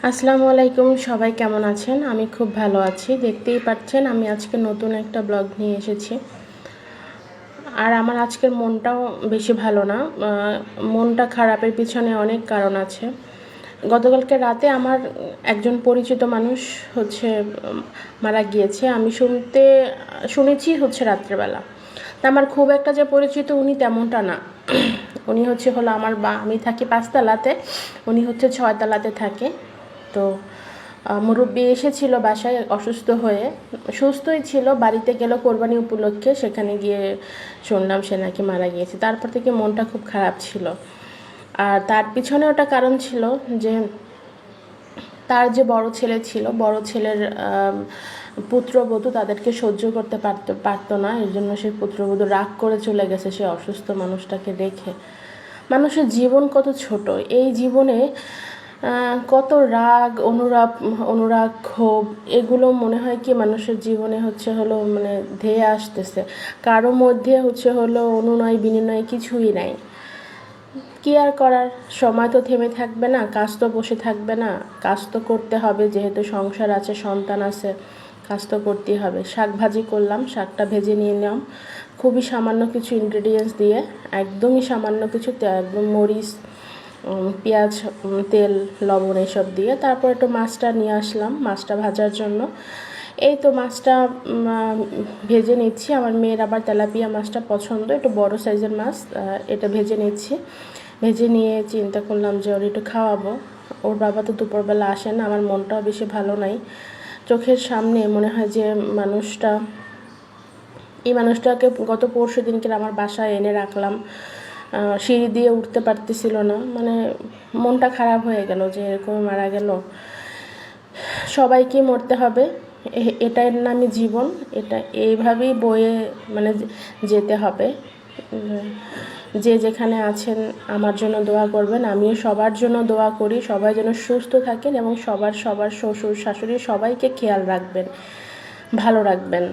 আসসালামু আলাইকুম, সবাই কেমন আছেন? আমি খুব ভালো আছি। দেখতেই পাচ্ছেন আমি আজকে নতুন একটা ব্লগ নিয়ে এসেছি। আর আমার আজকের মনটাও বেশি ভালো না। মনটা খারাপের পিছনে অনেক কারণ আছে। গতকালকে রাতে আমার একজন পরিচিত মানুষ মারা গিয়েছে। আমি শুনেছি রাত্রেবেলা। আমার খুব একটা যে পরিচিত উনি তেমনটা না। উনি হলো আমি থাকি ৫ তলাতে, উনি ৬ তলাতে থাকে। তো মুরব্বি এসেছিল বাসায় অসুস্থ হয়ে, সুস্থই ছিল, বাড়িতে গেল কোরবানি উপলক্ষে, সেখানে গিয়ে শুনলাম সে নাকি মারা গিয়েছে। তারপর থেকে মনটা খুব খারাপ ছিল। আর তার পিছনে ওটা কারণ ছিল যে তার যে বড় ছেলে ছিল, বড় ছেলের পুত্রবধূ তাদেরকে সহ্য করতে পারতো না, এর জন্য সেই পুত্রবধূ রাগ করে চলে গেছে সে অসুস্থ মানুষটাকে রেখে। মানুষের জীবন কত ছোট, এই জীবনে কত রাগ, অনুরাগ, ক্ষোভ, এগুলো মনে হয় কি মানুষের জীবনে মানে ধেয়ে আসতেছে। কারো মধ্যে অনুনয় বিনিময় কিছুই নাই। কি আর করার, সময় তো থেমে থাকবে না, কাজ তো বসে থাকবে না, কাজ তো করতে হবে, যেহেতু সংসার আছে, সন্তান আছে, কাজ তো করতেই হবে। শাক ভাজি করলাম, শাকটা ভেজে নিয়ে নিলাম খুবই সামান্য কিছু ইনগ্রেডিয়েন্টস দিয়ে, একদমই সামান্য কিছু, একদম মরিচ, পেঁয়াজ, তেল, লবণ এসব দিয়ে। তারপর একটু মাছটা নিয়ে আসলাম মাছটা ভাজার জন্য। এই তো মাছটা ভেজে নিচ্ছি। আমার মেয়ের আবার তেলাপিয়া মাছটা পছন্দ, একটু বড় সাইজের মাছ, এটা ভেজে নিচ্ছি। ভেজে নিয়ে চিন্তা করলাম যে ওর একটু খাওয়াবো। ওর বাবা তো দুপুরবেলা আসেন, আমার মনটাও বেশি ভালো নাই। চোখের সামনে মনে হয় যে এই মানুষটাকে গত পরশু দিনকে আমার বাসায় এনে রাখলাম, সিঁড়ি দিয়ে উঠতে পারতেছিল না। মানে মনটা খারাপ হয়ে গেল যে এরকম মারা গেল। সবাইকে মরতে হবে, এটার নামই জীবন, এটা এইভাবেই বয়ে যেতে হবে। যে যেখানে আছেন আমার জন্য দোয়া করবেন, আমিও সবার জন্য দোয়া করি, সবাই যেন সুস্থ থাকেন এবং সবার শ্বশুর শাশুড়ি সবাইকে খেয়াল রাখবেন, ভালো রাখবেন।